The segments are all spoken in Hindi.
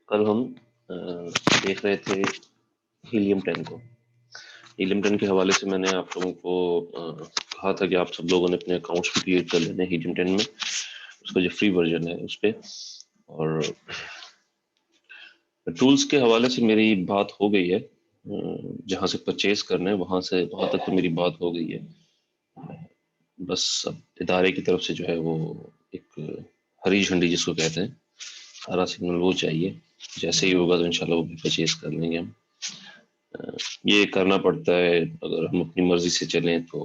कल हम देख रहे थे हीलियम 10 को। हीलियम 10 के हवाले से मैंने आप लोगों को कहा था कि आप सब लोगों ने अपने अकाउंट्स भी क्रिएट कर लेने हीलियम 10 में, उसका जो फ्री वर्जन है उस पर। और टूल्स के हवाले से मेरी बात हो गई है, जहाँ से परचेज करना है वहाँ तक तो मेरी बात हो गई है। बस अब इदारे की तरफ से जो है वो एक हरी झंडी जिसको कहते हैं, हरा सिग्नल वो चाहिए। जैसे ही होगा तो इंशाल्लाह वो भी परचेज कर लेंगे हम। ये करना पड़ता है, अगर हम अपनी मर्जी से चलें तो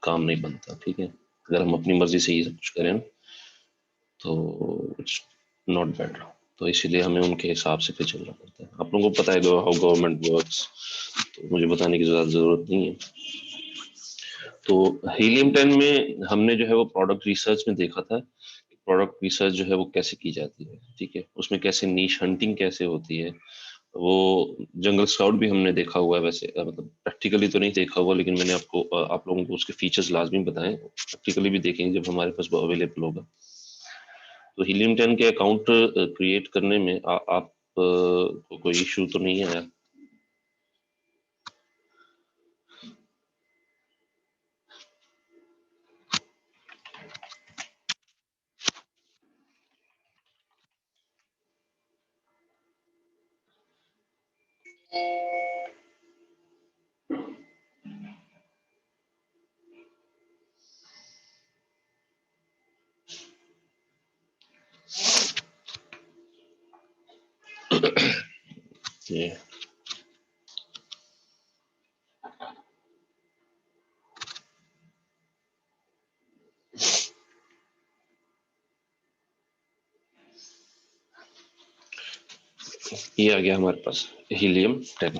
काम नहीं बनता। ठीक है, अगर हम अपनी मर्जी से ही सब कुछ करें ना, तो इट्स नॉट बेटर। तो इसीलिए हमें उनके हिसाब से फिर चलना पड़ता है। आप लोगों को पता है हाउ गवर्नमेंट वर्क्स, तो मुझे बताने की जरूरत नहीं है। तो हीलियम 10 में हमने जो है वो प्रोडक्ट रिसर्च में देखा था, प्रोडक्ट रिसर्च जो है वो कैसे की जाती है। ठीक है, उसमें कैसे नीश हंटिंग कैसे होती है। वो जंगल स्काउट भी हमने देखा हुआ है वैसे, मतलब प्रैक्टिकली तो नहीं देखा हुआ, लेकिन मैंने आप लोगों को उसके फीचर्स लाजमी बताएं। प्रैक्टिकली भी देखेंगे जब हमारे पास वो अवेलेबल होगा। तो हीलियम 10 के अकाउंट क्रिएट करने में आप को कोई इशू तो नहीं है? ये आ गया हमारे पास हीलियम 10।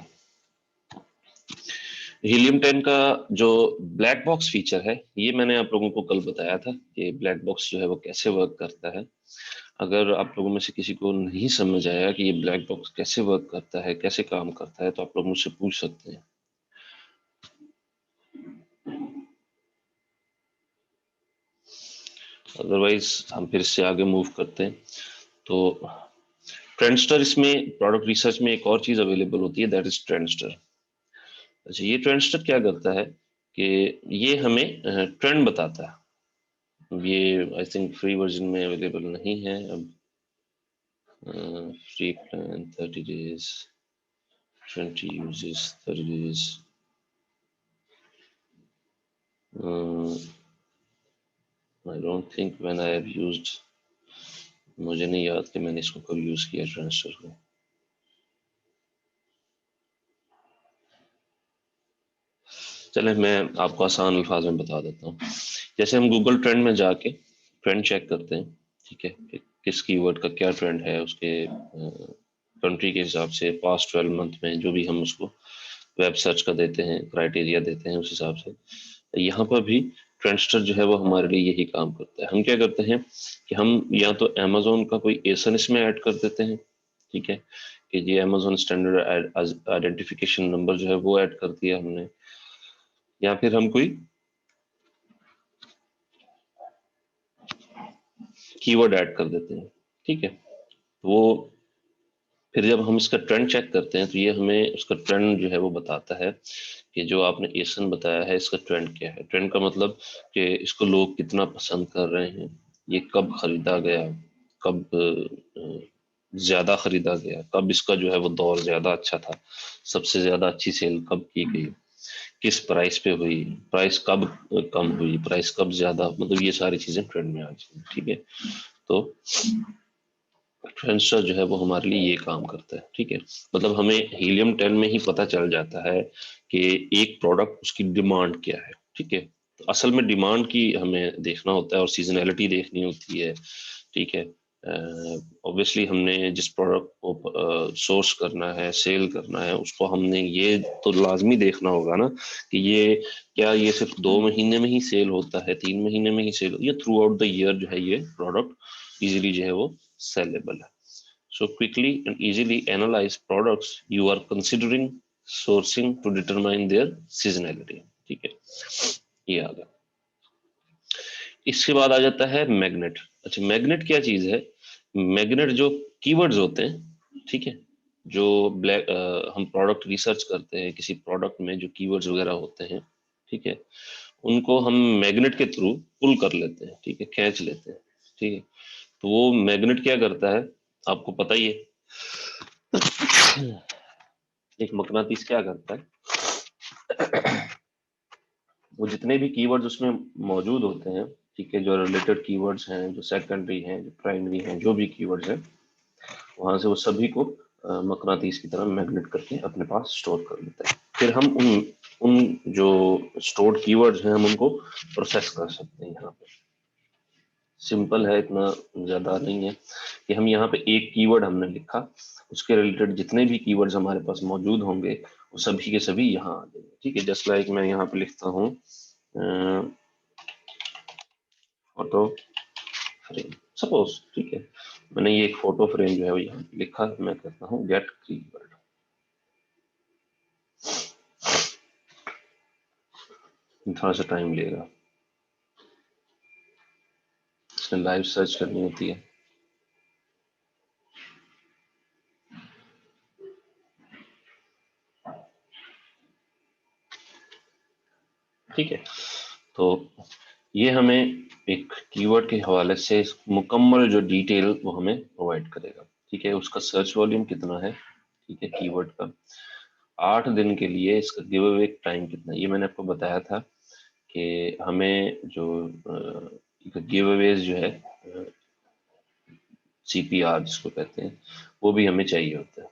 हीलियम 10 का जो ब्लैक बॉक्स फीचर है, ये मैंने आप लोगों को कल बताया था कि ब्लैक बॉक्स जो है वो कैसे वर्क करता है। अगर आप लोगों में से किसी को नहीं समझ आया कि ये ब्लैक बॉक्स कैसे वर्क करता है, कैसे काम करता है, तो आप लोग मुझसे पूछ सकते हैं। अदरवाइज हम फिर इससे आगे मूव करते हैं। तो ट्रेंडस्टर, इसमें प्रोडक्ट रिसर्च में एक और चीज अवेलेबल होती है, दैट इज ट्रेंडस्टर। अच्छा, ये ट्रेंडस्टर क्या करता है कि ये हमें ट्रेंड बताता है। ये आई थिंक फ्री वर्जन में अवेलेबल नहीं है अब। Free plan 30 days, 20 uses, 30 days। I don't think when I have used, मुझे नहीं याद कि मैंने इसको कब यूज किया ट्रांसफर को। चले मैं आपको आसान अल्फाज में बता देता हूँ। जैसे हम गूगल ट्रेंड में जाके ट्रेंड चेक करते हैं, ठीक है, कि किस कीवर्ड का क्या ट्रेंड है, उसके कंट्री के हिसाब से पास्ट 12 मंथ में जो भी हम उसको वेब सर्च का देते हैं, क्राइटेरिया देते हैं, उस हिसाब से यहाँ पर भी ट्रेंडस्टर जो है वो हमारे लिए यही काम करता है। हम क्या करते हैं कि हम या तो अमेजोन का कोई एसन इसमें ऐड कर देते हैं, ठीक है, कि ये अमेजोन स्टैंडर्ड आइडेंटिफिकेशन नंबर जो है वो ऐड कर दिया हमने, या फिर हम कोई कीवर्ड ऐड कर देते हैं। ठीक है, तो वो फिर जब हम इसका ट्रेंड चेक करते हैं तो ये हमें उसका ट्रेंड जो है वो बताता है कि जो आपने एसन बताया है इसका ट्रेंड क्या है। ट्रेंड का मतलब कि इसको लोग कितना पसंद कर रहे हैं, ये कब खरीदा गया, कब ज्यादा खरीदा गया, कब इसका जो है वो दौर ज्यादा अच्छा था, सबसे ज्यादा अच्छी सेल कब की गई, किस प्राइस पे हुई, प्राइस कब कम हुई, प्राइस कब ज्यादा, मतलब ये सारी चीजें ट्रेंड में आ जाती हैं। ठीक है, तो ट्रांजिस्टर जो है वो हमारे लिए ये काम करता है। ठीक है, मतलब हमें हीलियम 10 में ही पता चल जाता है कि एक प्रोडक्ट उसकी डिमांड क्या है। ठीक है, तो असल में डिमांड की हमें देखना होता है और सीजनैलिटी देखनी होती है। ठीक है, ऑब्वियसली हमने जिस प्रोडक्ट को सोर्स करना है, सेल करना है, उसको हमने ये तो लाजमी देखना होगा ना कि ये क्या ये सिर्फ 2 महीने में ही सेल होता है, 3 महीने में ही सेल, ये थ्रू आउट द ईयर जो है ये प्रोडक्ट इजीली जो है वो sellable है। So quickly and easily analyze products you are considering sourcing to determine their seasonality। ठीक है, ये आ गया। इसके बाद आ जाता है मैग्नेट। अच्छा, मैग्नेट क्या चीज है मैग्नेट जो कीवर्ड्स होते हैं, ठीक है, जो हम प्रोडक्ट रिसर्च करते हैं, किसी प्रोडक्ट में जो कीवर्ड्स वगैरह होते हैं, ठीक है, उनको हम मैग्नेट के थ्रू पुल कर लेते हैं, ठीक है, खींच लेते हैं, ठीक है। तो वो मैग्नेट क्या करता है, आपको पता ही है, एक मकनातीस क्या करता है, वो जितने भी कीवर्ड्स उसमें मौजूद होते हैं, ठीक है, जो रिलेटेड कीवर्ड्स हैं, जो सेकेंडरी हैं, जो प्राइमरी हैं, जो भी कीवर्ड्स हैं, वहां से वो सभी को मकनातीस की तरह मैग्नेट करके अपने पास स्टोर कर लेता है। फिर हम उन उन जो स्टोर्ड कीवर्ड्स हैं, हम उनको प्रोसेस कर सकते हैं। यहाँ पे सिंपल है, इतना ज्यादा नहीं है कि हम यहाँ पे एक कीवर्ड हमने लिखा, उसके रिलेटेड जितने भी कीवर्ड्स हमारे पास मौजूद होंगे वो सभी के सभी यहाँ आ जाएंगे, ठीक है। जस्ट लाइक मैं यहाँ पे लिखता हूँ फोटो फ्रेम, सपोज, ठीक है, मैंने ये एक फोटो फ्रेम जो है वो यहाँ पे लिखा, मैं कहता हूँ गेट कीवर्ड। थोड़ा सा टाइम लेगा, इसमें लाइव सर्च करनी होती है। ठीक है, तो ये हमें एक कीवर्ड के हवाले से मुकम्मल जो डिटेल वो हमें प्रोवाइड करेगा, ठीक है। उसका सर्च वॉल्यूम कितना है, ठीक है, कीवर्ड का 8 दिन के लिए इसका गिव अवे टाइम कितना है, ये मैंने आपको बताया था कि हमें जो गिव अवेज जो है सीपीआर जिसको कहते हैं, वो भी हमें चाहिए होता है,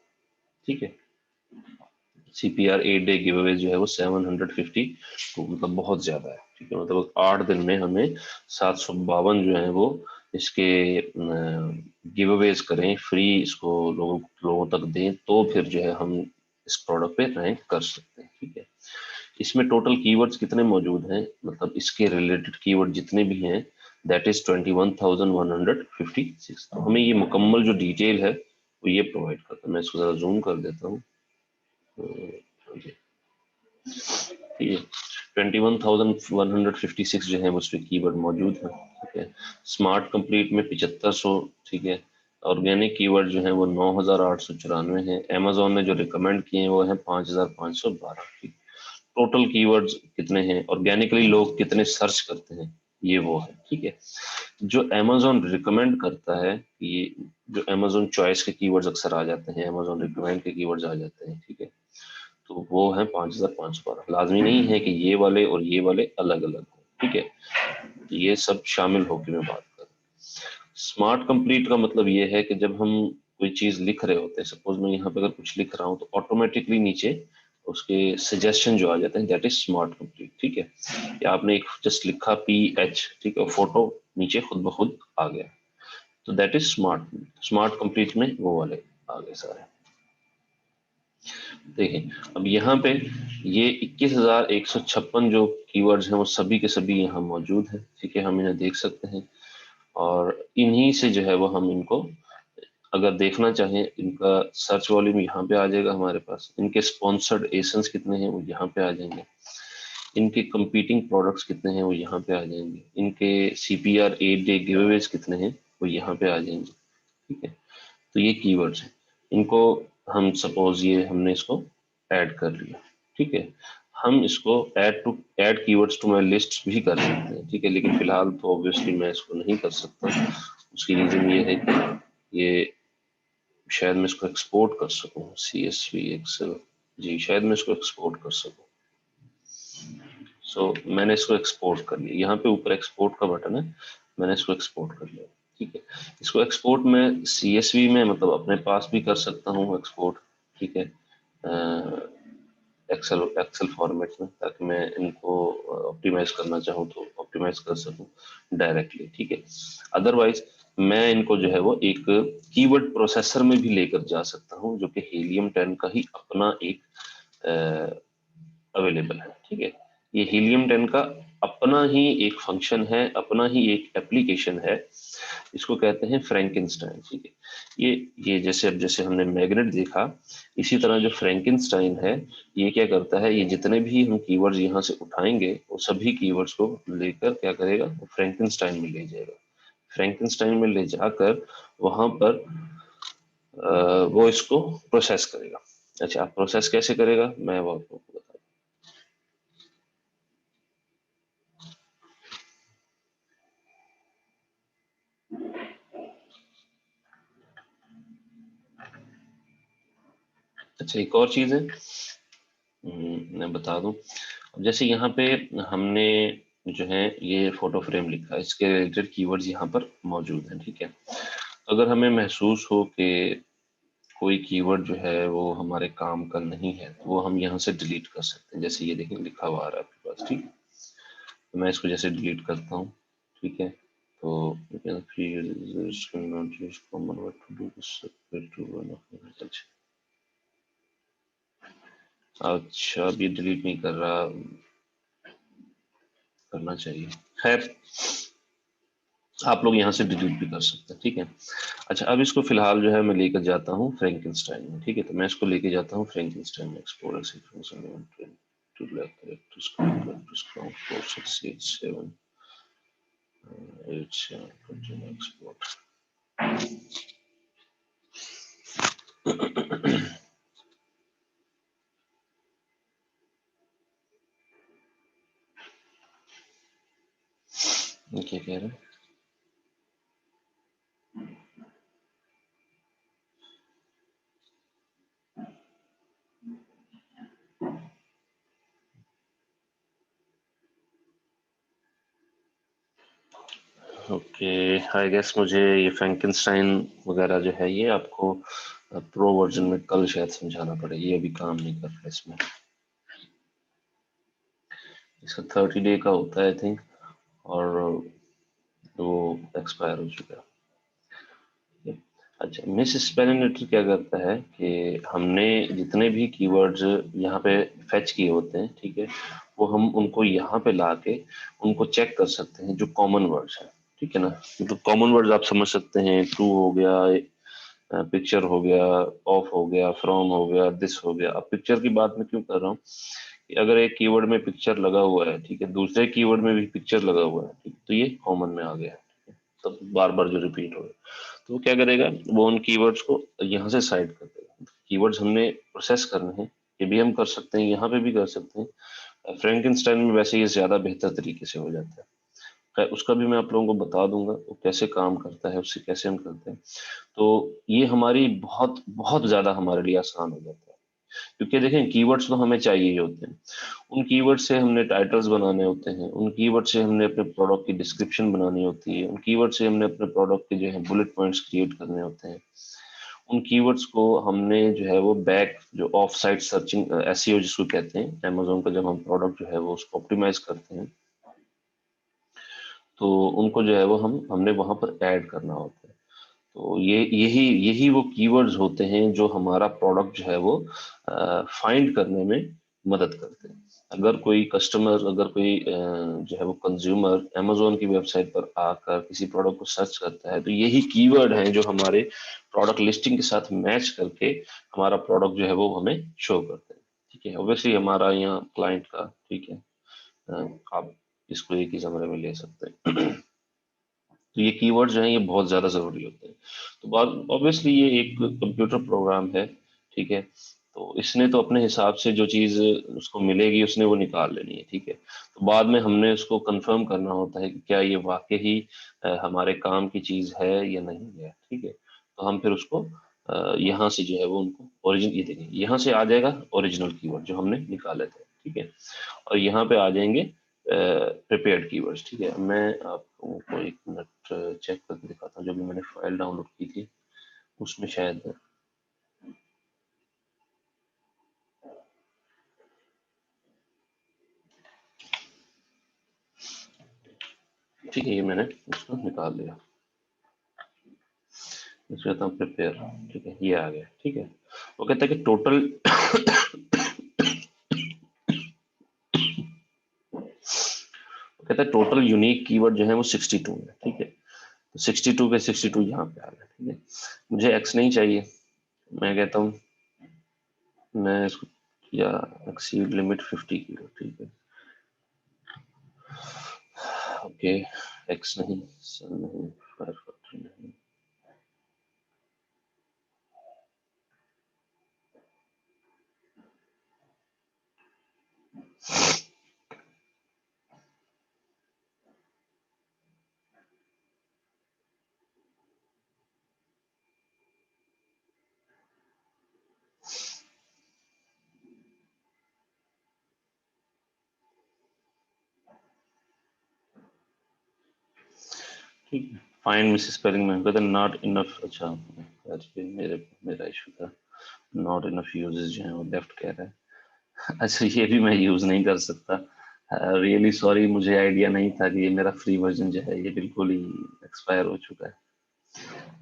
ठीक है। सीपीआर 8 डे गिव अवे जो है वो 750, तो मतलब बहुत ज्यादा है, ठीक है। मतलब 8 दिन में हमें 752 जो है वो इसके गिव अवेज करें, फ्री इसको लोगों तक दें, तो फिर जो है हम इस प्रोडक्ट पे रैंक कर सकते हैं, ठीक है। इसमें टोटल कीवर्ड्स कितने मौजूद हैं, मतलब इसके रिलेटेड कीवर्ड जितने भी हैं, दैट इज 21,156। तो हमें ये मुकम्मल जो डिटेल है वो ये प्रोवाइड करता है। मैं इसको जरा जूम कर देता हूँ, ठीक है। 21,156 जो है उस पर कीवर्ड मौजूद है, ठीक है। स्मार्ट कंप्लीट में 7500, ठीक है। ऑर्गेनिक कीवर्ड जो है वो 9,894 है। अमेजोन ने जो रिकमेंड किए हैं वो है 5,512, ठीक। टोटल कीवर्ड्स कितने हैं, ऑर्गेनिकली लोग कितने सर्च करते हैं, ये वो है, ठीक है। जो अमेजोन रिकमेंड करता है, ये जो अमेजोन चॉइस के कीवर्ड्स अक्सर आ जाते हैं, अमेजोन रिकमेंड के कीवर्ड्स आ जाते हैं, ठीक है, तो वो है 5,512। लाजमी नहीं है कि ये वाले और ये वाले अलग अलग हो, ठीक है, तो ये सब शामिल होकर मैं बात कर। स्मार्ट कंप्लीट का मतलब ये है कि जब हम कोई चीज लिख रहे होते हैं, सपोज मैं यहाँ पे अगर कुछ लिख रहा हूँ तो ऑटोमेटिकली नीचे उसके सजेशन जो आ जाते हैं, दैट इज स्मार्ट कंप्लीट, ठीक है। या आपने एक जस्ट लिखा PH, ठीक है, फोटो नीचे खुद ब खुद आ गया, तो दैट इज स्मार्ट कंप्लीट में वो वाले आ गए सारे। देखें, अब यहाँ पे ये 21,156 जो कीवर्ड्स हैं वो सभी के सभी यहाँ मौजूद हैं, ठीक है, हम इन्हें देख सकते हैं। और इन्हीं से जो है वो हम इनको अगर देखना चाहें, इनका सर्च वॉल्यूम यहाँ पे आ जाएगा हमारे पास, इनके स्पॉन्सर्ड एसेंस कितने हैं वो यहाँ पे आ जाएंगे, इनके कंपीटिंग प्रोडक्ट्स कितने हैं वो यहाँ पे आ जाएंगे, इनके CPR 8 डे गिवअवेज कितने हैं वो यहाँ पे आ जाएंगे, ठीक है। तो ये कीवर्ड्स हैं, इनको हम सपोज ये हमने इसको ऐड कर लिया, ठीक है। हम इसको add keywords to my list भी कर सकते हैं, ठीक है, लेकिन फिलहाल तो ऑब्वियसली मैं इसको नहीं कर सकता। उसकी रीजन ये है कि ये शायद मैं इसको एक्सपोर्ट कर सकूं, CSV एक्सेल, जी शायद मैं इसको एक्सपोर्ट कर सकूं। सो मैंने इसको एक्सपोर्ट कर लिया, यहाँ पे ऊपर एक्सपोर्ट का बटन है, मैंने इसको एक्सपोर्ट कर लिया, ठीक है। इसको एक्सपोर्ट में CSV में मतलब अपने पास भी कर सकता हूँ एक्सपोर्ट, ठीक है, एक्सेल फॉर्मेट में, ताकि मैं इनको ऑप्टिमाइज करना चाहूँ तो ऑप्टिमाइज कर सकूँ डायरेक्टली, ठीक है। अदरवाइज मैं इनको जो है वो एक कीवर्ड प्रोसेसर में भी लेकर जा सकता हूँ, जो कि हीलियम 10 का ही अपना एक अवेलेबल है, ठीक है। ये हीलियम 10 का अपना ही एक फंक्शन है, अपना ही एक एप्लीकेशन है, इसको कहते हैं फ्रैंकेनस्टाइन, ठीक है। ये जैसे हमने मैग्नेट देखा, इसी तरह जो फ्रैंकेनस्टाइन है, ये क्या करता है, ये जितने भी हम कीवर्ड्स यहाँ से उठाएंगे वो सभी कीवर्ड्स को लेकर क्या करेगा, वो फ्रैंकेनस्टाइन में ले जाएगा। फ्रैंकेनस्टाइन में ले जाकर वहां पर वो इसको प्रोसेस करेगा। अच्छा, आप प्रोसेस कैसे करेगा मैं वो आपको बता। अच्छा, एक और चीज है, मैं बता दूं। अब जैसे यहाँ पे हमने जो है ये फोटो फ्रेम लिखा है, इसके रिलेटेड कीवर्ड्स यहाँ पर मौजूद हैं, ठीक है। अगर हमें महसूस हो कि कोई कीवर्ड जो है वो हमारे काम का नहीं है, तो वो हम यहाँ से डिलीट कर सकते हैं। जैसे ये देखें लिखा हुआ आ रहा है आपके पास, ठीक है। तो मैं इसको जैसे डिलीट करता हूँ, ठीक है। तो अच्छा, अब ये डिलीट नहीं कर रहा, करना चाहिए। खैर, आप लोग यहाँ से डिलीट भी कर सकते हैं, ठीक है। अच्छा, अब इसको फिलहाल जो है मैं लेकर जाता हूँ फ्रैंकेनस्टाइन में, ठीक है। तो मैं इसको लेके जाता हूँ फ्रैंकेनस्टाइन में, explorer sequence to left to scroll to scroll 4 6 8 7 8 7 continue export. क्या कह रहे हैं? ओके, आई गेस मुझे ये फ्रैंकेनस्टाइन वगैरह जो है ये आपको प्रो वर्जन में कल शायद समझाना पड़ेगा, ये अभी काम नहीं कर रहा इसमें। इसका 30 डे का होता है आई थिंक, और वो एक्सपायर हो चुका है। अच्छा, मिस स्पेलिनेटर क्या करता है कि हमने जितने भी कीवर्ड्स यहाँ पे फेच किए होते हैं, ठीक है, वो हम उनको यहाँ पे ला के उनको चेक कर सकते हैं जो कॉमन वर्ड्स हैं, ठीक है ना। तो कॉमन वर्ड्स आप समझ सकते हैं, टू हो गया, पिक्चर हो गया, ऑफ हो गया, फ्रॉम हो गया, दिस हो गया। अब पिक्चर की बात मैं क्यों कर रहा हूँ कि अगर एक कीवर्ड में पिक्चर लगा हुआ है, ठीक है, दूसरे कीवर्ड में भी पिक्चर लगा हुआ है, ठीक, तो ये कॉमन में आ गया, ठीक है। तो बार बार जो रिपीट हो गया, तो वो क्या करेगा, वो उन कीवर्ड्स को यहाँ से साइड कर देगा। कीवर्ड्स हमने प्रोसेस करने हैं, ये भी हम कर सकते हैं, यहाँ पे भी कर सकते हैं। फ्रैंकेनस्टाइन में वैसे ये ज्यादा बेहतर तरीके से हो जाता है। खैर, उसका भी मैं आप लोगों को बता दूंगा वो कैसे काम करता है, उससे कैसे हम करते हैं। तो ये हमारी बहुत बहुत ज्यादा हमारे लिए आसान हो जाता है, क्योंकि देखें कीवर्ड्स तो हमें चाहिए ही होते हैं। उन कीवर्ड से हमने टाइटल्स बनाने होते हैं, उन कीवर्ड से हमने अपने प्रोडक्ट की डिस्क्रिप्शन बनानी होती है, उन कीवर्ड से हमने अपने प्रोडक्ट के जो है बुलेट पॉइंट्स क्रिएट करने होते हैं। उन कीवर्ड्स को हमने जो है वो बैक जो ऑफ साइट सर्चिंग एसईओ जिसको कहते हैं, अमेजोन का जब हम प्रोडक्ट जो है वो उसको ऑप्टिमाइज करते हैं, तो उनको जो है वो हमने वहां पर ऐड करना होता है। तो ये यही यही वो कीवर्ड्स होते हैं जो हमारा प्रोडक्ट जो है वो फाइंड करने में मदद करते हैं। अगर कोई कस्टमर, अगर कोई जो है वो कंज्यूमर अमेजोन की वेबसाइट पर आकर किसी प्रोडक्ट को सर्च करता है, तो यही कीवर्ड हैं जो हमारे प्रोडक्ट लिस्टिंग के साथ मैच करके हमारा प्रोडक्ट जो है वो हमें शो करते हैं, ठीक है। ऑब्वियसली हमारा यहाँ क्लाइंट का, ठीक है, आप इसको एक ही कमरे में ले सकते हैं। तो ये कीवर्ड जो है ये बहुत ज्यादा जरूरी होते हैं। तो बात ऑब्वियसली ये एक कंप्यूटर प्रोग्राम है, ठीक है। तो इसने तो अपने हिसाब से जो चीज उसको मिलेगी उसने वो निकाल लेनी है, ठीक है। तो बाद में हमने उसको कंफर्म करना होता है कि क्या ये वाकई ही हमारे काम की चीज है या नहीं है, ठीक है। तो हम फिर उसको यहाँ से जो है वो उनको ओरिजिन, ये देखेंगे यहाँ से आ जाएगा ओरिजिनल कीवर्ड जो हमने निकाले थे, ठीक है। और यहाँ पे आ जाएंगे प्रिपेयर्ड कीवर्ड्स, ठीक है। मैं आपको एक मिनट चेक करके दिखाता हूँ, जो भी मैंने फाइल डाउनलोड की थी उसमें शायद, ठीक है, ये मैंने उसको निकाल लिया। इसमें था प्रिपेयर, ठीक है, ये आ गया, ठीक है। वो कहता है कि टोटल कहता है टोटल यूनिक कीवर्ड जो है वो 62 है, ठीक है। तो 62 के 62 यहाँ पे आ गया, ठीक है। मुझे एक्स नहीं चाहिए, मैं कहता हूँ मैं इसको किया एक्सीड लिमिट 50 किलो, ठीक है। ओके, एक्स नहीं, सन नहीं, ठीक है, फाइंड मिस स्पेलिंग में होगा तो नॉट इनफ। अच्छा मेरा इशू था, नॉट इनफ यूजेस जो है वो लेफ्ट कह रहा है। अच्छा, ये भी मैं यूज नहीं कर सकता। रियली सॉरी, मुझे आइडिया नहीं था कि ये मेरा फ्री वर्जन जो है ये बिल्कुल ही एक्सपायर हो चुका है।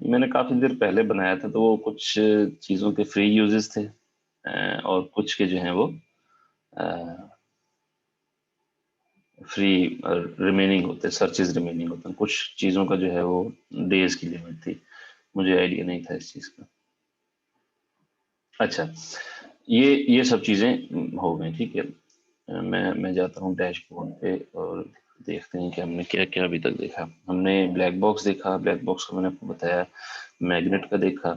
मैंने काफी देर पहले बनाया था, तो वो कुछ चीजों के फ्री यूजेस थे और कुछ के जो है वो फ्री रिमेनिंग होते, सर्चेज रिमेनिंग होते हैं। कुछ चीजों का जो है वो डेज की लिमिट थी, मुझे आइडिया नहीं था इस चीज का। अच्छा, ये सब चीजें हो गई, ठीक है। मैं जाता हूँ डैशबोर्ड पे और देखते हैं कि हमने क्या क्या अभी तक देखा। हमने ब्लैक बॉक्स देखा, ब्लैक बॉक्स का मैंने आपको बताया, मैग्नेट का देखा,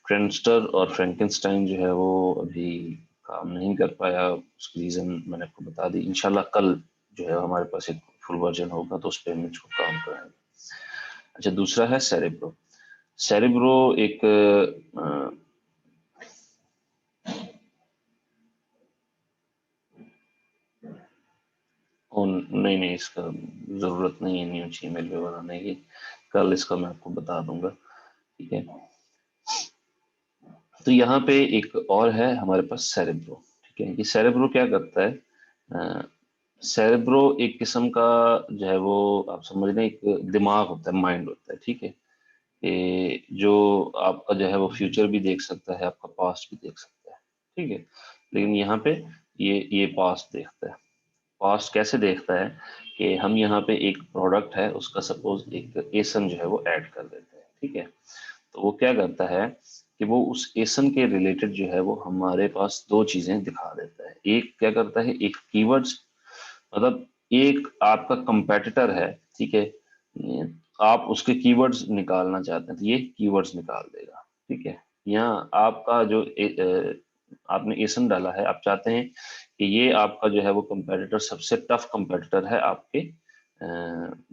ट्रेंडस्टर और फ्रैंकेनस्टाइन जो है वो अभी काम नहीं कर पाया, उसकी रीजन मैंने आपको बता दी। इंशाल्लाह कल जो है हमारे पास एक फुल वर्जन होगा तो उस पर हम इसको काम कराएंगे। अच्छा, दूसरा है सेरेब्रो। सेरेब्रो एक नहीं नहीं, इसका जरूरत नहीं है न्यू जीमेल पे बनाने की, कल इसका मैं आपको बता दूंगा, ठीक है। तो यहाँ पे एक और है हमारे पास सेरेब्रो, ठीक है। ये सेरेब्रो क्या करता है? सेरेब्रो एक किस्म का जो है वो आप समझ लें एक दिमाग होता है, माइंड होता है, ठीक है। ये जो आपका जो है वो फ्यूचर भी देख सकता है, आपका पास्ट भी देख सकता है, ठीक है। लेकिन यहाँ पे ये पास्ट देखता है। पास्ट कैसे देखता है कि हम यहाँ पे एक प्रोडक्ट है उसका सपोज एक एसन जो है वो ऐड कर देते हैं, ठीक है। तो वो क्या करता है कि वो उस एसन के रिलेटेड जो है वो हमारे पास दो चीजें दिखा देता है। एक क्या करता है, एक कीवर्ड्स, मतलब एक आपका कंपेटिटर है, ठीक है, आप उसके कीवर्ड्स निकालना चाहते हैं तो ये कीवर्ड्स निकाल देगा, ठीक है। यहाँ आपका जो आपने एसन डाला है, आप चाहते हैं कि ये आपका जो है वो कंपेटिटर सबसे टफ कंपेटिटर है आपके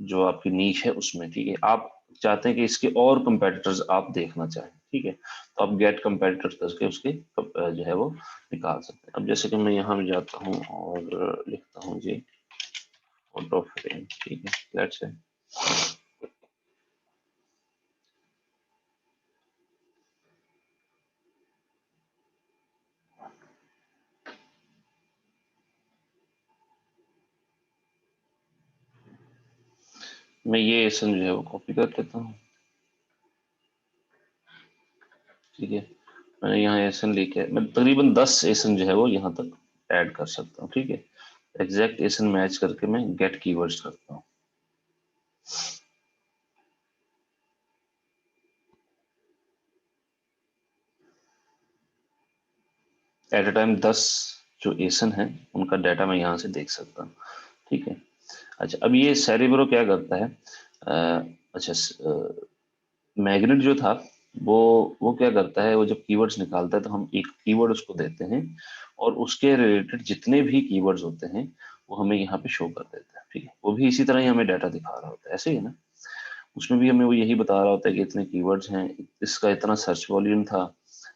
जो आपकी नीश है उसमें, ठीक है। आप चाहते हैं कि इसके और कंपेटिटर्स आप देखना चाहें, ठीक है, तो आप गेट कंपेटिटर्स करके उसके जो है वो निकाल सकते हैं। अब जैसे कि मैं यहाँ भी जाता हूँ और लिखता हूँ जी फोटो फ्रेम, ठीक है, लेट्स से मैं ये एसन जो है वो कॉपी कर लेता हूँ, ठीक है। मैंने यहाँ एसन लेके मैं तकरीबन 10 एसन जो है वो यहाँ तक ऐड कर सकता हूँ, ठीक है। एग्जैक्ट एसन मैच करके मैं गेट कीवर्ड्स करता हूँ। एट अ टाइम 10 जो एसन है उनका डाटा मैं यहाँ से देख सकता हूँ, ठीक है। अच्छा, अब ये सेरेब्रो क्या करता है? अच्छा, मैग्नेट जो था वो क्या करता है, वो जब कीवर्ड्स निकालता है तो हम एक कीवर्ड उसको देते हैं और उसके रिलेटेड जितने भी कीवर्ड्स होते हैं वो हमें यहाँ पे शो कर देता है, ठीक है। वो भी इसी तरह ही हमें डाटा दिखा रहा होता है, ऐसे ही है ना। उसमें भी हमें वो यही बता रहा होता है कि इतने कीवर्ड्स हैं, इसका इतना सर्च वॉल्यूम था,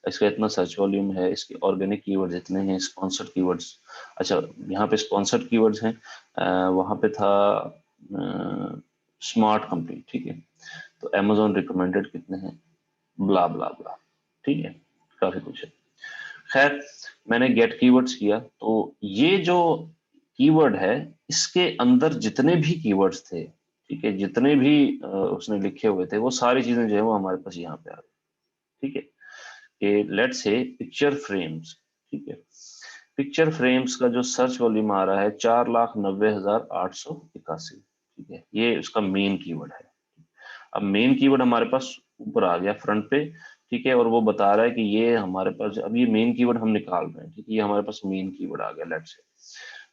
इसका इतना सर्च वॉल्यूम है, इसके ऑर्गेनिक कीवर्ड्स इतने हैं, स्पॉन्सर्ड कीवर्ड्स। अच्छा, यहाँ पे स्पॉन्सर्ड कीवर्ड्स हैं, वहाँ पे था स्मार्ट कंपनी, ठीक है। तो अमेजोन रिकमेंडेड कितने हैं, ब्ला ब्ला ब्ला, ठीक है, काफी कुछ है। खैर, मैंने गेट कीवर्ड्स किया तो ये जो कीवर्ड है इसके अंदर जितने भी कीवर्ड्स थे, ठीक है, जितने भी उसने लिखे हुए थे वो सारी चीजें जो है वो हमारे पास यहाँ पे आ गई, ठीक है। कि लेट्स से पिक्चर फ्रेम्स, ठीक है। पिक्चर फ्रेम्स का जो सर्च वॉल्यूम आ रहा है 4,90,881, ठीक है, ये उसका मेन कीवर्ड है। अब मेन कीवर्ड हमारे पास ऊपर आ गया फ्रंट पे, ठीक है, और वो बता रहा है कि ये हमारे पास अब ये मेन कीवर्ड हम निकाल रहे हैं, ठीक है, ये हमारे पास मेन कीवर्ड आ गया। लेट्स से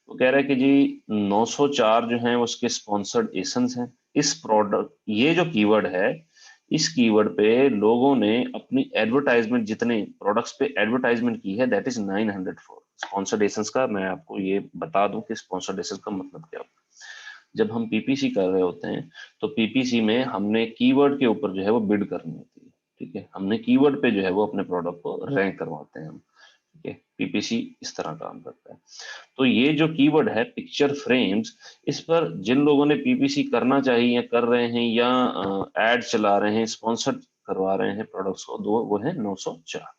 वो कह रहा है कि जी 904 जो है उसके स्पॉन्सर्ड एसन्स हैं, इस प्रोडक्ट, ये जो कीवर्ड है, इस कीवर्ड पे लोगों ने अपनी एडवर्टाइजमेंट, जितने प्रोडक्ट्स पे एडवर्टाइजमेंट की है, दैट इज 904। स्पॉन्सर्ड एसेंस का मैं आपको ये बता दूं कि स्पॉन्सर्ड एसेंस का मतलब क्या होता है। जब हम पीपीसी कर रहे होते हैं तो पीपीसी में हमने कीवर्ड के ऊपर जो है वो बिड करनी होती है, ठीक है। हमने कीवर्ड पे जो है वो अपने प्रोडक्ट को रैंक करवाते हैं हम, ठीक है। पीपीसी इस तरह काम करता है। तो ये जो कीवर्ड है पिक्चर फ्रेम्स, इस पर जिन लोगों ने पीपीसी करना चाहिए या कर रहे हैं, या एड चला रहे हैं, स्पॉन्सर्ड करवा रहे हैं प्रोडक्ट्स को, दो वो है 904।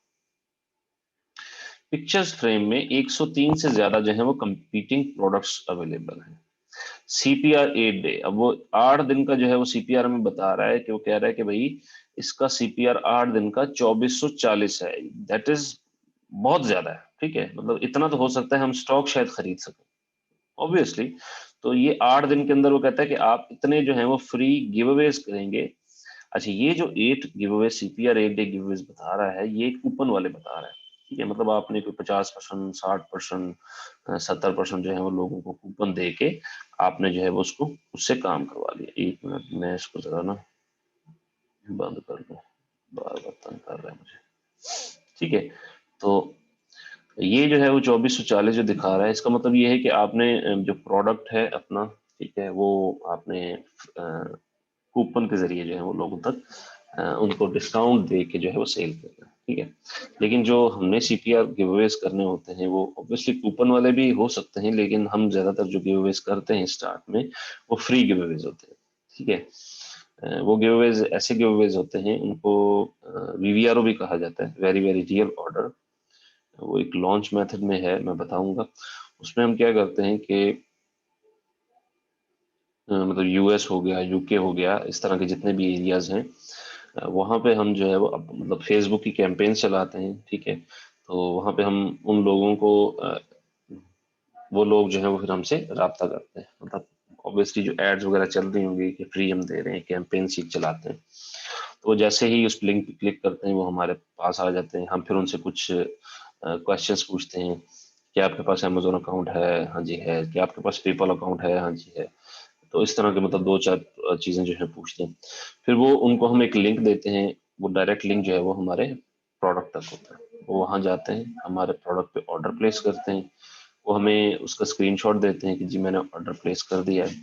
पिक्चर्स फ्रेम में 103 से ज्यादा जो है वो कंपीटिंग प्रोडक्ट्स अवेलेबल हैं। सीपीआर 8 डे, अब वो 8 दिन का जो है वो सीपीआर में बता रहा है कि वो कह रहा है कि भाई इसका सीपीआर 8 दिन का 2440 है। दैट इज बहुत ज्यादा है, ठीक है। मतलब इतना तो हो सकता है हम स्टॉक शायद खरीद सकें, ऑब्वियसली। तो ये 8 दिन के अंदर वो कहता है कि आप इतने जो है वो फ्री गिव अवेज करेंगे। अच्छा, ये जो 8 give away, CPR 8 day give Awez बता रहा है, ये कूपन वाले बता रहा है, ठीक है। मतलब आपने कोई 50%, 60%, 70% जो है वो लोगों को कूपन दे के आपने जो है वो उसको उससे काम करवा लिया। 1 मिनट, मैं इसको जरा ना बंद कर दूं, बार बार तंग कर रहा है मुझे, ठीक है। तो ये जो है वो 2440 जो दिखा रहा है, इसका मतलब ये है कि आपने जो प्रोडक्ट है अपना, ठीक है, वो आपने कूपन के जरिए जो है वो लोगों तक उनको डिस्काउंट दे के जो है वो सेल करना है, ठीक है। लेकिन जो हमने सीपीआर गिवअवेज करने होते हैं वो ऑब्वियसली कूपन वाले भी हो सकते हैं, लेकिन हम ज्यादातर जो गिवअवेज करते हैं स्टार्ट में वो फ्री गिवअवेज होते हैं, ठीक है। वो गिवअवेज ऐसे गिवअवेज होते हैं, उनको वीवीआरओ भी कहा जाता है, वेरी वेरी रियल ऑर्डर। वो एक लॉन्च मेथड में है, मैं बताऊंगा। उसमें हम क्या करते हैं कि मतलब यूएस हो गया, यूके हो गया, इस तरह के जितने भी एरियाज हैं, वहाँ पे हम जो है वो मतलब फेसबुक की कैंपेन चलाते हैं, ठीक है। तो वहाँ पे हम उन लोगों को वो लोग जो है वो फिर हमसे राब्ता करते हैं, मतलब ऑब्वियसली जो एड्स वगैरह चल रही होंगी कि फ्री हम दे रहे हैं, कैंपेन सीट चलाते हैं, तो वो जैसे ही उस लिंक पे क्लिक करते हैं वो हमारे पास आ जाते हैं। हम फिर उनसे कुछ क्वेश्चंस पूछते हैं। क्या आपके पास अमेजोन अकाउंट है? हाँ जी है। क्या आपके पास पेपल अकाउंट है? हाँ जी है। तो इस तरह के मतलब दो चार चीजें जो है पूछते हैं। फिर वो उनको हम एक लिंक देते हैं, वो डायरेक्ट लिंक जो है वो हमारे प्रोडक्ट तक होता है। वो वहां जाते हैं, हमारे प्रोडक्ट पे ऑर्डर प्लेस करते हैं। वो हमें उसका स्क्रीनशॉट देते हैं कि जी मैंने ऑर्डर प्लेस कर दिया है।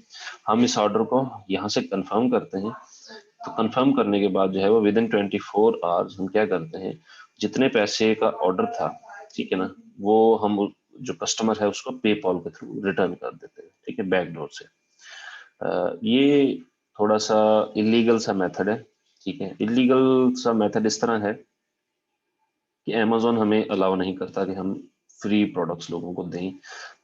हम इस ऑर्डर को यहाँ से कंफर्म करते हैं। तो कंफर्म करने के बाद जो है वो विद इन 24 आवर्स हम क्या करते हैं, जितने पैसे का ऑर्डर था, ठीक है ना, वो हम जो कस्टमर है उसको पेपॉल के थ्रू रिटर्न कर देते हैं, ठीक है, बैकडोर से। ये थोड़ा सा इलीगल सा मेथड है, ठीक है। इलीगल सा मेथड इस तरह है कि अमेजोन हमें अलाउ नहीं करता कि हम फ्री प्रोडक्ट्स लोगों को दें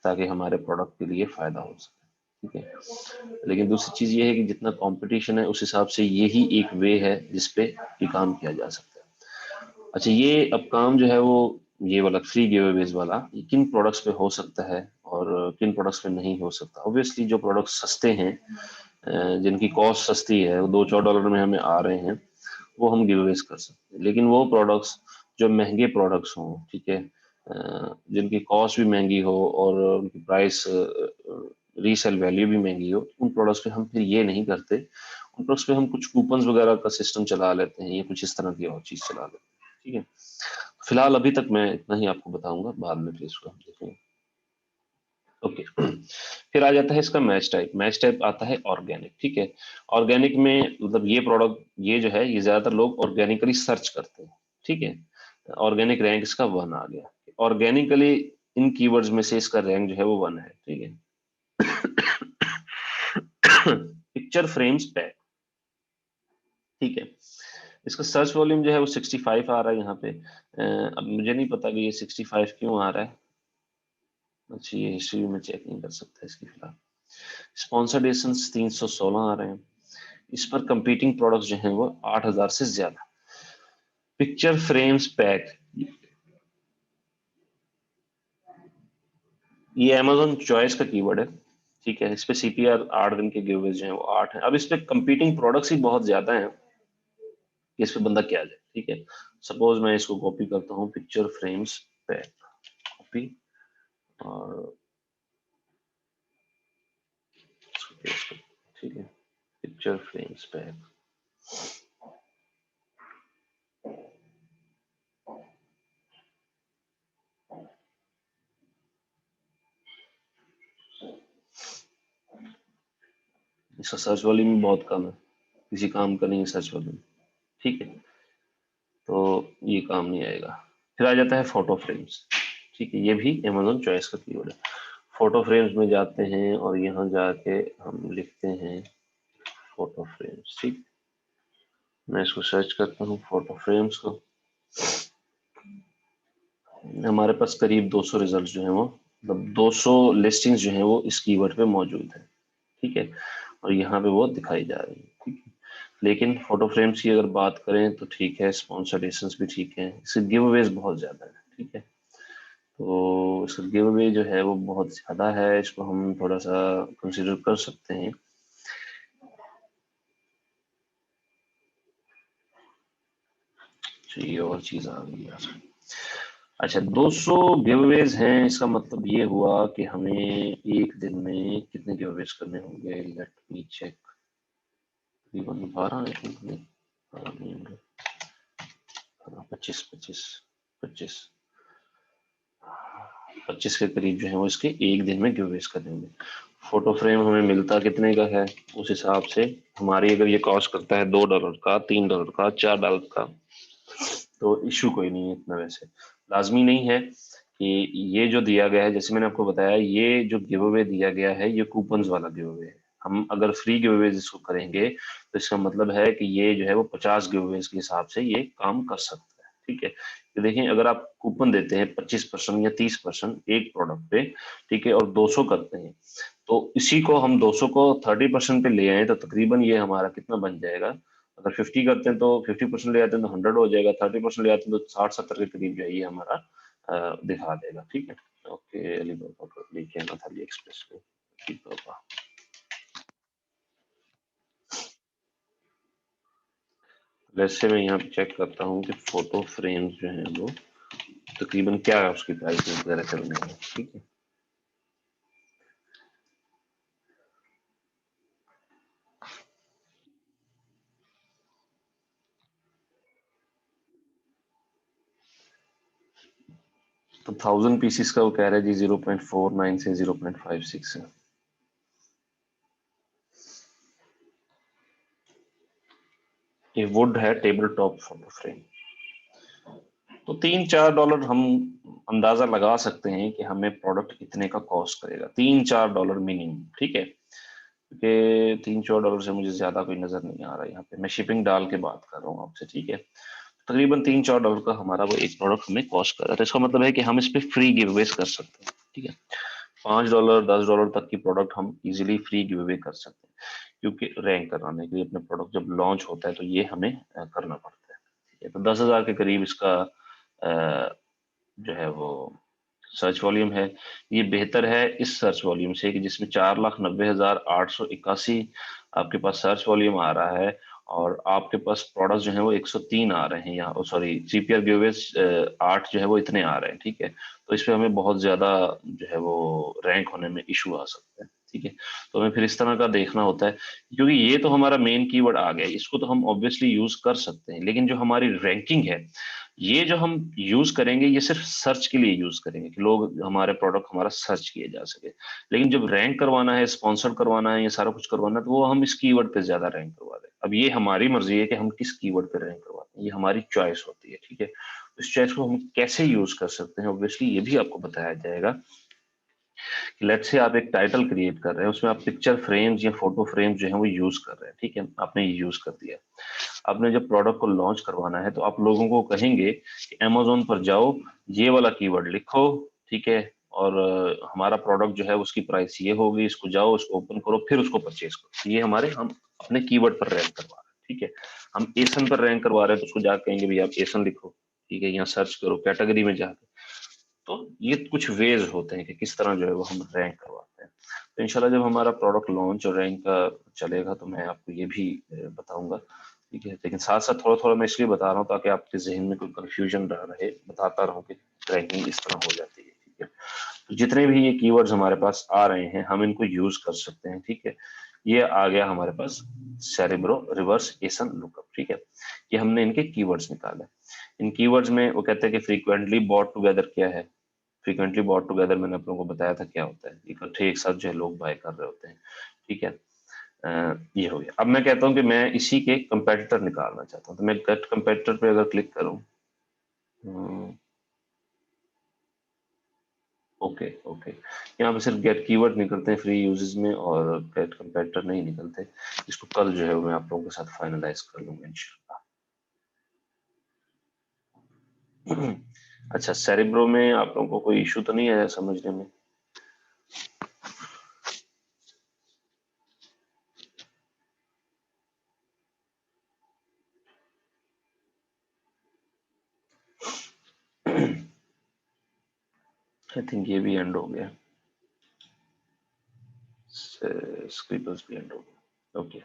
ताकि हमारे प्रोडक्ट के लिए फायदा हो सके, ठीक है। लेकिन दूसरी चीज ये है कि जितना कंपटीशन है उस हिसाब से यही एक वे है जिसपे ये काम किया जा सकता है। अच्छा, ये अब काम जो है वो ये वाला फ्री गिवअवेज वाला, ये किन प्रोडक्ट्स पे हो सकता है और किन प्रोडक्ट्स पे नहीं हो सकता। ऑब्वियसली जो प्रोडक्ट्स सस्ते हैं, जिनकी कॉस्ट सस्ती है, वो $2-4 में हमें आ रहे हैं, वो हम गिवअवेज कर सकते हैं। लेकिन वो प्रोडक्ट्स जो महंगे प्रोडक्ट्स हों, ठीक है, जिनकी कॉस्ट भी महंगी हो और उनकी प्राइस रीसेल वैल्यू भी महंगी हो, उन प्रोडक्ट्स पे हम फिर ये नहीं करते। उन प्रोडक्ट्स पे हम कुछ कूपन्स वगैरह का सिस्टम चला लेते हैं या कुछ इस तरह की और चीज चला लेते हैं, ठीक है। फिलहाल अभी तक मैं इतना ही आपको बताऊंगा, बाद में फिर इसको हम देखेंगे। ओके। फिर आ जाता है इसका मैच टाइप। मैच टाइप आता है ऑर्गेनिक, ठीक है। ऑर्गेनिक में मतलब ये प्रोडक्ट, ये जो है ये ज्यादातर लोग ऑर्गेनिकली सर्च करते हैं, ठीक है। ऑर्गेनिक रैंक इसका 1 आ गया। ऑर्गेनिकली इन कीवर्ड्स में से इसका रैंक जो है वो 1 है, ठीक है। पिक्चर फ्रेम्स पैक, ठीक है। इसका सर्च वॉल्यूम जो है वो 65 आ रहा है यहाँ पे। अब मुझे नहीं पता कि ये 65 क्यों आ रहा है। अच्छा, ये हिस्ट्री में चेक नहीं कर सकता इसकी फिलहाल। स्पॉन्सर्ड एसेंस 316 आ रहे हैं। इस पर कंपीटिंग प्रोडक्ट्स जो हैं वो 8000 से ज्यादा। पिक्चर फ्रेम्स पैक, ये अमेजोन चॉइस का कीवर्ड है, ठीक है। इस पे सीपीआर 8 दिन के गिवअवेज जो है वो 8 है। अब इस पे कंपीटिंग प्रोडक्ट्स ही बहुत ज्यादा हैं कि इस पे बंदा क्या जाए, ठीक है। सपोज मैं इसको कॉपी करता हूँ, पिक्चर फ्रेम्स पैक, कॉपी, और इसको पेस्ट करता हूँ, ठीक है। पिक्चर फ्रेम्स पैक, इसका सर्च वॉल्यूम भी बहुत कम है, किसी काम का नहीं है सर्च वॉल्यूम, ठीक है, तो ये काम नहीं आएगा। फिर आ जाता है फोटो फ्रेम्स, ठीक है, ये भी Amazon चॉइस का कीवर्ड है। फोटो फ्रेम्स में जाते हैं और यहाँ जाके हम लिखते हैं फोटो फ्रेम्स, ठीक, मैं इसको सर्च करता हूँ फोटो फ्रेम्स को, हमारे पास करीब 200 रिजल्ट जो है वो, मतलब 200 लिस्टिंग्स जो है वो इस कीवर्ड पे मौजूद है, ठीक है, और यहाँ पे वो दिखाई जा रही है, ठीक है। लेकिन फोटो फ्रेम्स की अगर बात करें तो ठीक है, स्पॉन्सर्ड एडिशंस भी ठीक है, इसके गिव अवेज बहुत ज्यादा है, ठीक है, तो इसका गिव अवे जो है वो बहुत ज्यादा है, इसको हम थोड़ा सा कंसिडर कर सकते हैं। ये और चीज आ गई यार, अच्छा 200 गिवअवेज हैं, इसका मतलब ये हुआ कि हमें एक दिन में कितने गिवअवेज करने होंगे, लेट मी चेक, तकरीबन 12 आई थिंक, नहीं 12 नहीं होंगे, 25 25 25 25 के करीब जो है वो इसके एक दिन में गिवअवेज करने होंगे। फोटो फ्रेम हमें मिलता कितने का है, उस हिसाब से हमारी अगर ये कॉस्ट करता है $2 का, $3 का, $4 का, तो इश्यू कोई नहीं है इतना, वैसे लाजमी नहीं है कि ये जो दिया गया है, जैसे मैंने आपको बताया, ये जो गिव अवे दिया गया है ये कूपन्स वाला गिव अवे है। हम अगर फ्री गिव अवे इसको करेंगे तो इसका मतलब है कि ये जो है वो 50 गिव अवे के हिसाब से ये काम कर सकता है, ठीक है। तो देखिए अगर आप कूपन देते हैं 25% या 30% एक प्रोडक्ट पे, ठीक है, और 200 करते हैं, तो इसी को हम 200 को 30% पे ले आए तो तकरीबन ये हमारा कितना बन जाएगा, अगर 50 करते हैं तो 50% ले आते हैं तो 100 हो जाएगा, 30% ले आते हैं तो 60-70 के करीब जो है ये हमारा दिखा देगा, ठीक है। ओके, अलीबाबा लेके आना था, अली एक्सप्रेस पे, अलीबाबा, वैसे मैं यहाँ पे चेक करता हूँ कि फोटो फ्रेम्स जो है वो तकरीबन क्या है, उसकी प्राइस वगैरह करनी है, ठीक है। तो 1000 पीसीस का वो कह रहा है जी 0.49 से 0.56 है। ये वुड है टेबल टॉप फोटो फ्रेम, तो $3-4 हम अंदाजा लगा सकते हैं कि हमें प्रोडक्ट कितने का कॉस्ट करेगा, $3-4 मिनिमम, ठीक है, क्योंकि $3-4 से मुझे ज्यादा कोई नजर नहीं आ रहा है यहाँ पे, मैं शिपिंग डाल के बात कर रहा हूँ आपसे, ठीक है। तकरीबन $3-4 का हमारा वो एक प्रोडक्ट हमें कॉस्ट कर रहा है, तो इसका मतलब है कि हम इस पे फ्री गिव अवेज कर सकते हैं, ठीक है। $5 $10 तक की प्रोडक्ट हम इजीली फ्री गिव अवे कर सकते हैं, क्योंकि रैंक कराने के लिए अपने प्रोडक्ट जब लॉन्च होता है तो ये हमें करना पड़ता है, ठीक है। तो 10,000 के करीब इसका जो है वो सर्च वॉल्यूम है। ये बेहतर है इस सर्च वॉल्यूम से कि जिसमें 4,90,881 आपके पास सर्च वॉल्यूम आ रहा है, और आपके पास प्रोडक्ट जो है वो 103 आ रहे हैं, यहाँ सॉरी CPR गिवेज 8 जो है वो इतने आ रहे हैं, ठीक है। तो इस पे हमें बहुत ज्यादा जो है वो रैंक होने में इशू आ सकता है, ठीक है। तो हमें फिर इस तरह का देखना होता है, क्योंकि ये तो हमारा मेन कीवर्ड आ गया, इसको तो हम ऑब्वियसली यूज कर सकते हैं, लेकिन जो हमारी रैंकिंग है, ये जो हम यूज करेंगे ये सिर्फ सर्च के लिए यूज करेंगे कि लोग हमारे प्रोडक्ट हमारा सर्च किए जा सके। लेकिन जब रैंक करवाना है, स्पॉन्सर करवाना है, ये सारा कुछ करवाना है, तो वो हम इस कीवर्ड पे ज्यादा रैंक करवा दें। अब ये हमारी मर्जी है कि हम किस कीवर्ड पे रैंक करवाते हैं, ये हमारी चॉइस होती है, ठीक है। इस चॉइस को हम कैसे यूज कर सकते हैं, ऑब्वियसली ये भी आपको बताया जाएगा। लेट से आप एक टाइटल क्रिएट कर रहे हैं, उसमें आप पिक्चर फ्रेम्स या फोटो फ्रेम्स जो है वो यूज कर रहे हैं, ठीक है, आपने ये यूज कर दिया। आपने जब प्रोडक्ट को लॉन्च करवाना है तो आप लोगों को कहेंगे कि अमेजोन पर जाओ, ये वाला कीवर्ड लिखो, ठीक है, और हमारा प्रोडक्ट जो है उसकी प्राइस ये होगी, इसको जाओ, उसको ओपन करो, फिर उसको परचेज करो। ये हमारे, हम अपने कीवर्ड पर रैंक करवा रहे हैं, ठीक है। हम एसन पर रैंक करवा रहे हैं तो उसको जाकर कहेंगे भैया आप एसन लिखो, ठीक है, यहाँ सर्च करो कैटेगरी में जाकर। तो ये कुछ वेज होते हैं कि किस तरह जो है वो हम रैंक करवाते हैं। तो इंशाल्लाह जब हमारा प्रोडक्ट लॉन्च और रैंक का चलेगा तो मैं आपको ये भी बताऊंगा, ठीक है। लेकिन साथ साथ थोड़ा थोड़ा मैं इसलिए बता रहा हूँ ताकि आपके जहन में कोई कंफ्यूजन ना रहे, बताता रहूँ कि रैंकिंग इस तरह हो जाती है, ठीक है। तो जितने भी ये कीवर्ड्स हमारे पास आ रहे हैं हम इनको यूज कर सकते हैं, ठीक है। ये आ गया हमारे पास सेरेब्रो रिवर्स एसन लुकअप, ठीक है। ये हमने इनके कीवर्ड्स निकाले। इन कीवर्ड्स में वो कहते हैं कि फ्रीक्वेंटली बॉट टुगेदर क्या है। फ्रीक्वेंटली बॉट टुगेदर मैंने आप लोगों को बताया था क्या होता है, इकट्ठे एक साथ जो है लोग बाय कर रहे होते हैं, ठीक है। ये हो गया। अब मैं कहता हूं कि मैं इसी के कंपेटिटर निकालना चाहता हूं, तो मैं गेट कंपेटिटर पे अगर क्लिक करूं, ओके ओके, यहाँ पे सिर्फ गेट कीवर्ड निकलते हैं फ्री यूजेस में, और गेट कंपेटिटर नहीं निकलते। इसको कल जो है मैं आप लोगों के साथ फाइनलाइज कर लूंगा इंशाल्लाह। अच्छा, सेरेब्रो में आप लोगों को कोई इशू तो नहीं आया समझने में? आई थिंक ये भी एंड हो गया, स्क्रिबल्स भी एंड हो गया, ओके।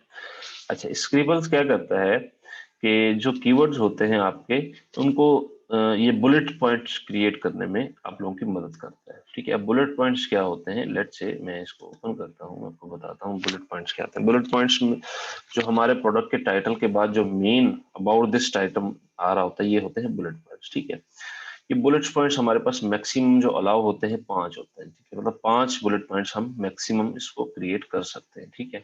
अच्छा, स्क्रिबल्स क्या करता है कि जो कीवर्ड्स होते हैं आपके, उनको ये बुलेट पॉइंट्स क्रिएट करने में आप लोगों की मदद करता है, ठीक है। अब बुलेट पॉइंट्स क्या होते हैं, लेट्स से मैं इसको ओपन करता हूँ, आपको बताता हूँ बुलेट पॉइंट्स क्या होते हैं। बुलेट पॉइंट्स में जो हमारे प्रोडक्ट के टाइटल के बाद जो मेन अबाउट दिस आइटम आ रहा होता है, ये होते हैं बुलेट पॉइंट्स, ठीक है। ये बुलेट पॉइंट्स हमारे पास मैक्सिमम जो अलाउ होते हैं 5 होते हैं, ठीक है। मतलब 5 बुलेट पॉइंट्स हम मैक्सिमम इसको क्रिएट कर सकते हैं, ठीक है।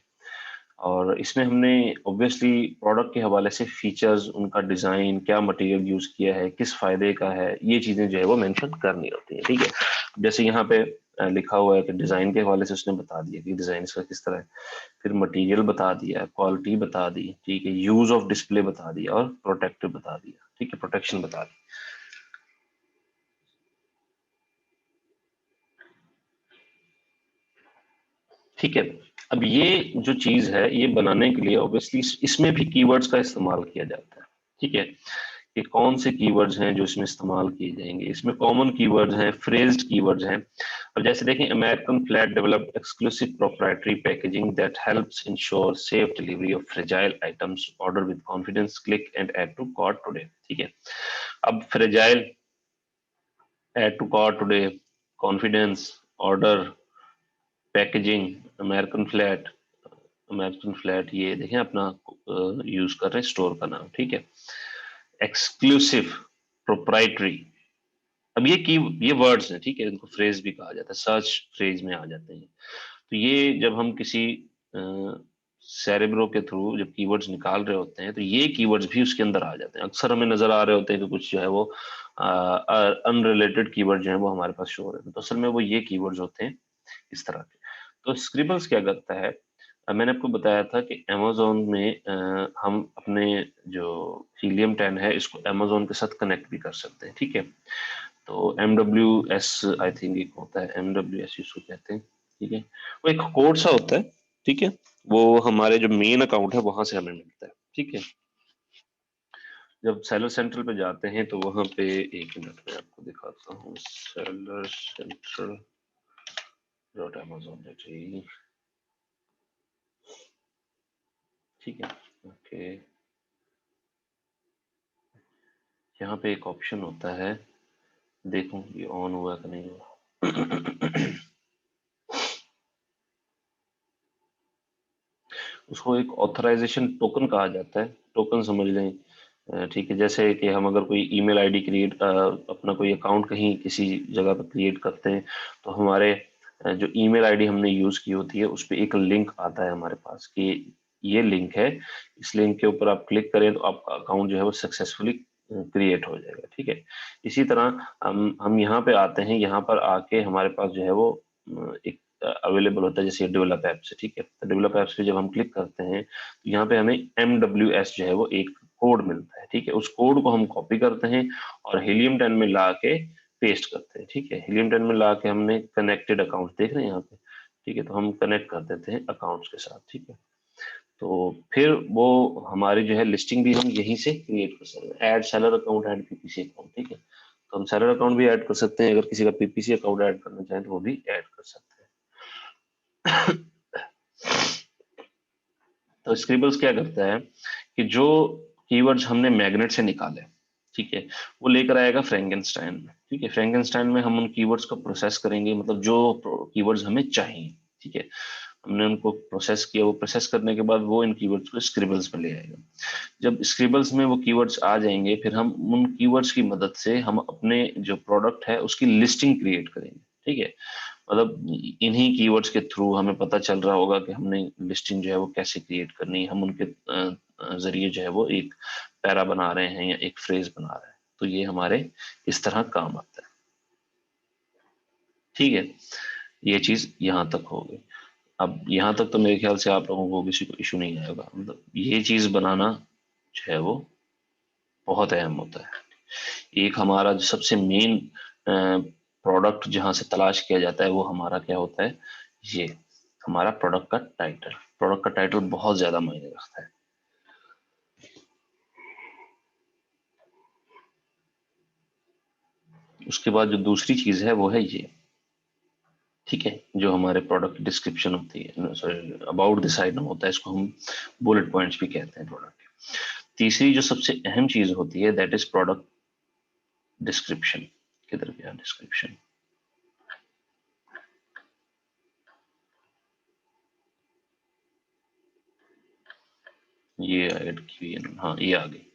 और इसमें हमने ऑब्वियसली प्रोडक्ट के हवाले से फीचर्स, उनका डिजाइन, क्या मटेरियल यूज किया है, किस फायदे का है, ये चीजें जो है वो मेंशन करनी होती है, ठीक है। जैसे यहाँ पे लिखा हुआ है कि डिजाइन के हवाले से उसने बता दिया कि डिजाइन इसका किस तरह है, फिर मटेरियल बता दिया, क्वालिटी बता दी, ठीक है, यूज ऑफ डिस्प्ले बता दिया, और प्रोटेक्टिव बता दिया, ठीक है, प्रोटेक्शन बता दी, ठीक है। अब ये जो चीज है, ये बनाने के लिए ऑब्वियसली इसमें भी कीवर्ड्स का इस्तेमाल किया जाता है, ठीक है। कि कौन से कीवर्ड्स हैं जो इसमें इस्तेमाल किए जाएंगे, इसमें कॉमन कीवर्ड्स हैं, फ्रेज्ड कीवर्ड्स हैं। अब जैसे देखें, American flat developed exclusive proprietary packaging that helps ensure safe delivery of fragile items, order with confidence, click and add to cart today, ठीक है। अब fragile, add to cart today, confidence, order, packaging, American flat, American flat, ये देखें अपना यूज कर रहे हैं स्टोर का नाम, ठीक है। एक्सक्लूसिव, प्रोप्राइटरी, अब ये वर्ड्स हैं, ठीक है, इनको फ्रेज भी कहा जाता है, सर्च फ्रेज में आ जाते हैं। तो ये जब हम किसी सेरेब्रो के थ्रू जब कीवर्ड्स निकाल रहे होते हैं, तो ये कीवर्ड्स भी उसके अंदर आ जाते हैं। अक्सर हमें नजर आ रहे होते हैं कि कुछ जो है वो अनरिलेटेड कीवर्ड जो है वो हमारे पास शो हो रहे हैं, तो असल में वो ये कीवर्ड्स होते हैं इस तरह के। तो स्क्रिबल्स क्या करता है, मैंने आपको बताया था कि अमेजोन में हम अपने जो हीलियम 10 है, इसको अमेजोन के साथ कनेक्ट भी कर सकते हैं, ठीक है। तो MWS आई थिंक एक होता है, MWS इसको कहते हैं, ठीक है। वो एक कोड सा होता है, ठीक है। वो हमारे जो मेन अकाउंट है वहां से हमें मिलता है, ठीक है। जब सेलर सेंट्रल पे जाते हैं तो वहां पे, एक मिनट में आपको दिखाता हूँ, seller central dot Amazon dot, ठीक है, ओके। यहाँ पे एक ऑप्शन होता है, देखूं ये ऑन हुआ कि नहीं हुआ। उसको एक ऑथराइजेशन टोकन कहा जाता है, टोकन समझ लें, ठीक है। जैसे कि हम अगर कोई ईमेल आईडी क्रिएट, अपना कोई अकाउंट कहीं किसी जगह पर क्रिएट करते हैं, तो हमारे जो ईमेल आईडी हमने यूज की होती है उस पर एक लिंक आता है हमारे पास कि ये लिंक है, इस लिंक के ऊपर आप क्लिक करें तो आपका अकाउंट जो है वो सक्सेसफुली क्रिएट हो जाएगा, ठीक है। इसी तरह हम यहाँ पे आते हैं, यहाँ पर आके हमारे पास जो है वो एक अवेलेबल होता है, जैसे डेवलप ऐप्स है, ठीक है। तो डेवलप ऐप्स पे जब हम क्लिक करते हैं तो यहाँ पे हमें MWS जो है वो एक कोड मिलता है, ठीक है। उस कोड को हम कॉपी करते हैं और हीलियम 10 में ला के पेस्ट करते हैं, ठीक है। हीलियम 10 में ला के हमने कनेक्टेड अकाउंट देख रहे हैं यहाँ पे, ठीक है, तो हम कनेक्ट कर देते हैं अकाउंट्स के साथ, ठीक है। तो फिर वो हमारी जो है लिस्टिंग भी हम यहीं से क्रिएट कर सकते हैं, add seller account, add PPC account, ठीक है। तो हम सेलर अकाउंट भी ऐड कर सकते हैं, अगर किसी का PPC अकाउंट ऐड करना चाहें तो वो भी ऐड कर सकते हैं। तो स्क्रिबल्स क्या करता है कि जो कीवर्ड्स हमने मैग्नेट से निकाले, ठीक है, वो लेकर आएगा फ्रैंकेनस्टाइन में, ठीक है। फ्रैंकेनस्टाइन में हम उन कीवर्ड्स को प्रोसेस करेंगे, मतलब जो कीवर्ड्स हमें चाहिए, ठीक है। हमने उनको प्रोसेस किया, वो प्रोसेस करने के बाद वो इन कीवर्ड्स को स्क्रिबल्स में ले आएगा। जब स्क्रिबल्स में वो कीवर्ड्स आ जाएंगे, फिर हम उन कीवर्ड्स की मदद से हम अपने जो प्रोडक्ट है उसकी लिस्टिंग क्रिएट करेंगे। ठीक है, मतलब इन्हीं कीवर्ड्स के थ्रू हमें पता चल रहा होगा कि हमने लिस्टिंग जो है वो कैसे क्रिएट करनी है। हम उनके जरिए जो है वो एक पैरा बना रहे हैं या एक फ्रेज बना रहे हैं, तो ये हमारे इस तरह काम आता है। ठीक है, ये चीज यहां तक हो गई। अब यहाँ तक तो मेरे ख्याल से आप लोगों को किसी को इशू नहीं आएगा। मतलब ये चीज बनाना जो है वो बहुत अहम होता है। एक हमारा जो सबसे मेन प्रोडक्ट जहां से तलाश किया जाता है वो हमारा क्या होता है, ये हमारा प्रोडक्ट का टाइटल। प्रोडक्ट का टाइटल बहुत ज्यादा मायने रखता है। उसके बाद जो दूसरी चीज है वो है ये, ठीक है, जो हमारे प्रोडक्ट डिस्क्रिप्शन होती है, सॉरी अबाउट दिस आइटम होता है, इसको हम बुलेट पॉइंट्स भी कहते हैं प्रोडक्ट के। तीसरी जो सबसे अहम चीज होती है दैट इज प्रोडक्ट डिस्क्रिप्शन। किधर गया डिस्क्रिप्शन, ये ऐड की, हाँ ये आ गई,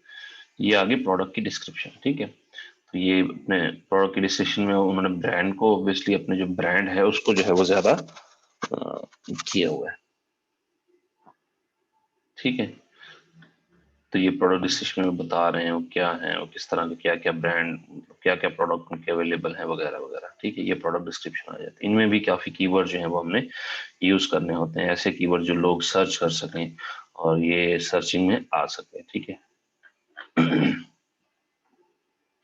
ये आ गई प्रोडक्ट की डिस्क्रिप्शन। ठीक है, तो ये अपने प्रोडक्ट की डिस्क्रिप्शन में उन्होंने ब्रांड को, ऑब्वियसली अपने जो ब्रांड है उसको जो है वो ज्यादा किया हुआ है। ठीक है, तो ये प्रोडक्ट डिस्क्रिप्शन में बता रहे हैं वो क्या है और किस तरह के क्या क्या ब्रांड, क्या क्या प्रोडक्ट उनके अवेलेबल है वगैरह वगैरह। ठीक है, ये प्रोडक्ट डिस्क्रिप्शन आ जाते हैं। इनमें भी काफी कीवर्ड जो है वो हमने यूज करने होते हैं, ऐसे कीवर्ड जो लोग सर्च कर सकें और ये सर्चिंग में आ सके। ठीक है,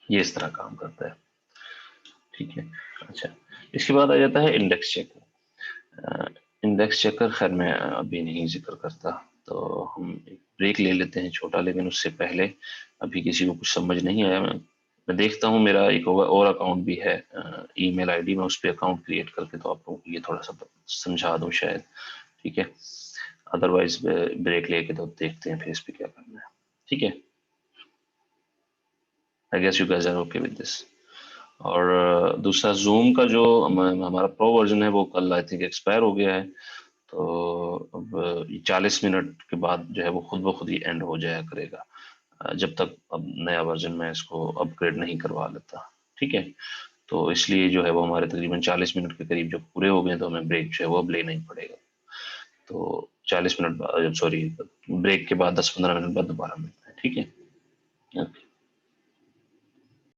ये इस तरह काम करता है। ठीक है, अच्छा, इसके बाद आ जाता है इंडेक्स चेकर। इंडेक्स चेकर खैर मैं अभी नहीं जिक्र करता, तो हम एक ब्रेक ले लेते हैं छोटा। लेकिन उससे पहले अभी किसी को कुछ समझ नहीं आया, मैं देखता हूँ, मेरा एक और अकाउंट भी है, ईमेल आईडी में, उस पर अकाउंट क्रिएट करके तो आप लोगों को ये थोड़ा सा समझा दूँ शायद। ठीक है, अदरवाइज ब्रेक लेके तो देखते हैं फिर इस पे क्या करना है। ठीक है, I guess you guys are okay with this. और दूसरा जूम का जो हमारा प्रो वर्जन है वो कल आई थिंक एक्सपायर हो गया है। तो अब 40 मिनट के बाद जो है वो खुद ब खुद ही एंड हो जाया करेगा, जब तक अब नया वर्जन मैं इसको अपग्रेड नहीं करवा लेता। ठीक है, तो इसलिए जो है वो हमारे तकरीबन 40 मिनट के करीब जब पूरे हो गए तो हमें ब्रेक जो है वो अब लेना ही पड़ेगा। तो 40 मिनट बाद, सॉरी, ब्रेक के बाद 10-15 मिनट बाद दोबारा मिलते हैं। ठीक है, ओके।